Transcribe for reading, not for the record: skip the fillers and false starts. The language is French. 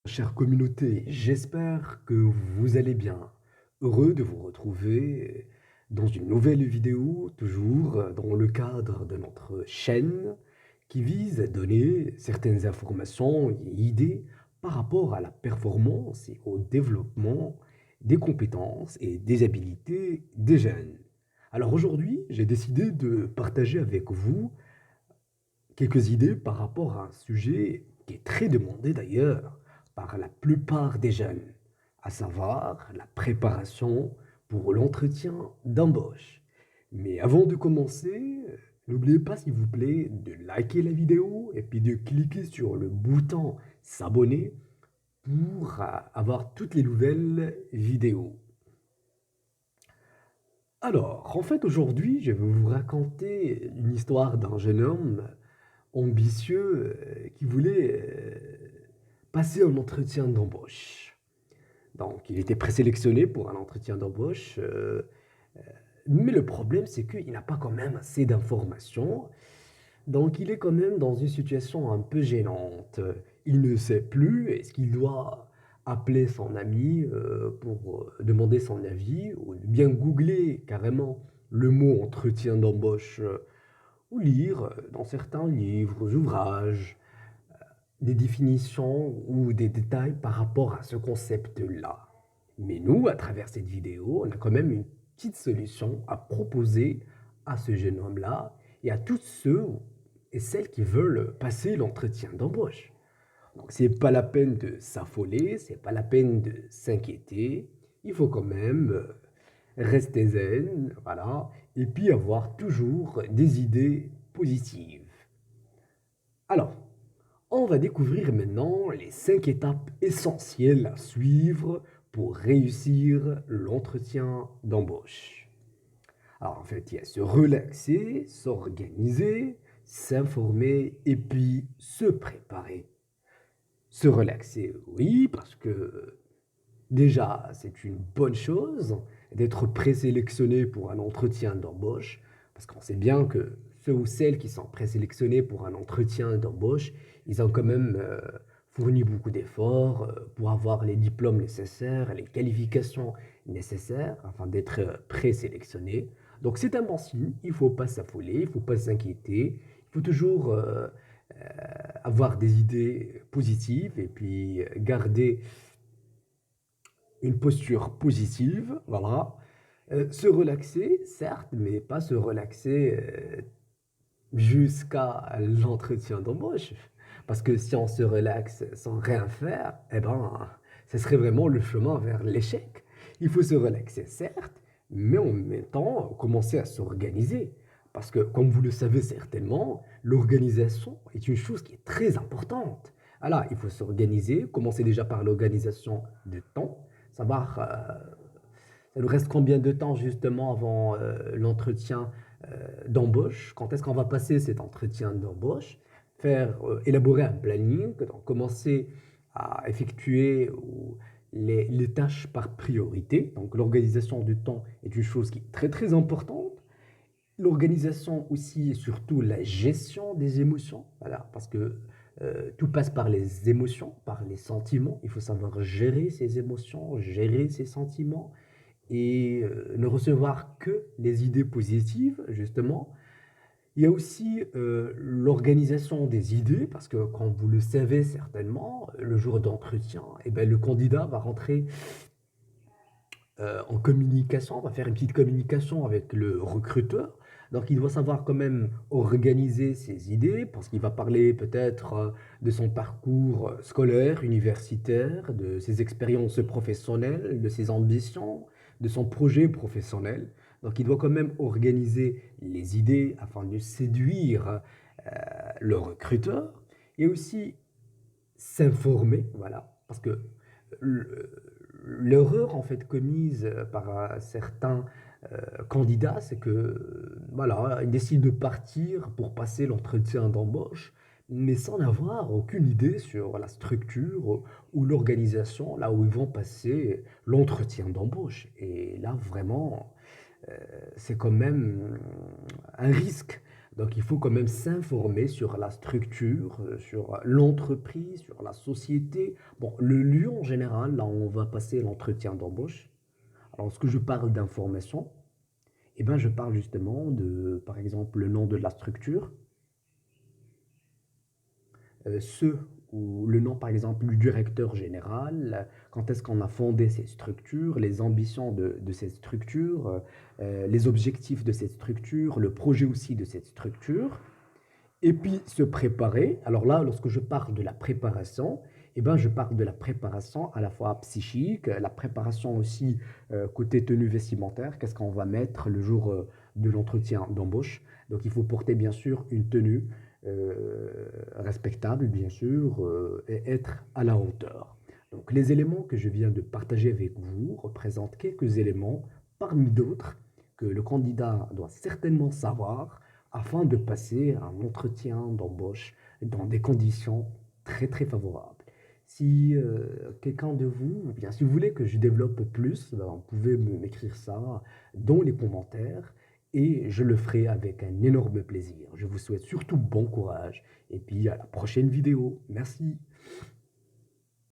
Chère communauté, j'espère que vous allez bien. Heureux de vous retrouver dans une nouvelle vidéo, toujours dans le cadre de notre chaîne qui vise à donner certaines informations et idées par rapport à la performance et au développement des compétences et des habilités des jeunes. Alors aujourd'hui, j'ai décidé de partager avec vous quelques idées par rapport à un sujet qui est très demandé d'ailleurs par la plupart des jeunes, à savoir la préparation pour l'entretien d'embauche. Mais avant de commencer, n'oubliez pas s'il vous plaît de liker la vidéo et puis de cliquer sur le bouton s'abonner pour avoir toutes les nouvelles vidéos. Alors, en fait, aujourd'hui, je vais vous raconter une histoire d'un jeune homme ambitieux qui voulait passer un entretien d'embauche. Donc, il était présélectionné pour un entretien d'embauche, mais le problème, c'est qu'il n'a pas quand même assez d'informations. Donc, il est quand même dans une situation un peu gênante. Il ne sait plus, est-ce qu'il doit appeler son ami pour demander son avis, ou bien googler carrément le mot entretien d'embauche, ou lire dans certains livres, ouvrages, des définitions ou des détails par rapport à ce concept-là. Mais nous, à travers cette vidéo, on a quand même une petite solution à proposer à ce jeune homme-là et à tous ceux et celles qui veulent passer l'entretien d'embauche. Donc, c'est pas la peine de s'affoler, c'est pas la peine de s'inquiéter. Il faut quand même rester zen, voilà, et puis avoir toujours des idées positives. Alors, on va découvrir maintenant les 5 étapes essentielles à suivre pour réussir l'entretien d'embauche. Alors en fait, il y a se relaxer, s'organiser, s'informer et puis se préparer. Se relaxer, oui, parce que déjà, c'est une bonne chose d'être présélectionné pour un entretien d'embauche, parce qu'on sait bien que ceux ou celles qui sont présélectionnés pour un entretien d'embauche, ils ont quand même fourni beaucoup d'efforts pour avoir les diplômes nécessaires, les qualifications nécessaires afin d'être présélectionné. Donc c'est un bon signe, il ne faut pas s'affoler, il ne faut pas s'inquiéter, il faut toujours avoir des idées positives et puis garder une posture positive, voilà. Se relaxer, certes, mais pas se relaxer jusqu'à l'entretien d'embauche. Parce que si on se relaxe sans rien faire, eh ben, ce serait vraiment le chemin vers l'échec. Il faut se relaxer, certes, mais en même temps, commencer à s'organiser. Parce que, comme vous le savez certainement, l'organisation est une chose qui est très importante. Alors, il faut s'organiser, commencer déjà par l'organisation de temps, savoir ça nous reste combien de temps justement avant l'entretien d'embauche? Quand est-ce qu'on va passer cet entretien d'embauche? Faire élaborer un planning, donc commencer à effectuer les tâches par priorité. Donc l'organisation du temps est une chose qui est très très importante. L'organisation aussi et surtout la gestion des émotions, voilà, parce que tout passe par les émotions, par les sentiments. Il faut savoir gérer ses émotions, gérer ses sentiments et ne recevoir que les idées positives, justement. Il y a aussi l'organisation des idées, parce que comme vous le savez certainement, le jour d'entretien, eh ben, le candidat va rentrer en communication, on va faire une petite communication avec le recruteur. Donc, il doit savoir quand même organiser ses idées parce qu'il va parler peut-être de son parcours scolaire, universitaire, de ses expériences professionnelles, de ses ambitions, de son projet professionnel. Donc, il doit quand même organiser les idées afin de séduire le recruteur et aussi s'informer, voilà, parce que l'erreur en fait commise par certains candidats, c'est que voilà, ils décident de partir pour passer l'entretien d'embauche, mais sans avoir aucune idée sur la structure ou l'organisation là où ils vont passer l'entretien d'embauche. Et là, vraiment, c'est quand même un risque. Donc il faut quand même s'informer sur la structure, sur l'entreprise, sur la société. Bon, le lieu en général, là où on va passer l'entretien d'embauche. Alors, lorsque je parle d'information, eh ben, je parle justement de, par exemple, le nom de la structure, ce ou le nom, par exemple, du directeur général, quand est-ce qu'on a fondé ces structures, les ambitions de cette structure, les objectifs de cette structure, le projet aussi de cette structure. Et puis se préparer. Alors là, lorsque je parle de la préparation, eh ben, je parle de la préparation à la fois psychique, la préparation aussi côté tenue vestimentaire. Qu'est-ce qu'on va mettre le jour de l'entretien d'embauche? Donc il faut porter bien sûr une tenue respectable, bien sûr, et être à la hauteur. Donc les éléments que je viens de partager avec vous représentent quelques éléments parmi d'autres que le candidat doit certainement savoir afin de passer un entretien d'embauche dans des conditions très très favorables. Si quelqu'un de vous, ou bien si vous voulez que je développe plus, ben, vous pouvez m'écrire ça dans les commentaires et je le ferai avec un énorme plaisir. Je vous souhaite surtout bon courage et puis à la prochaine vidéo. Merci.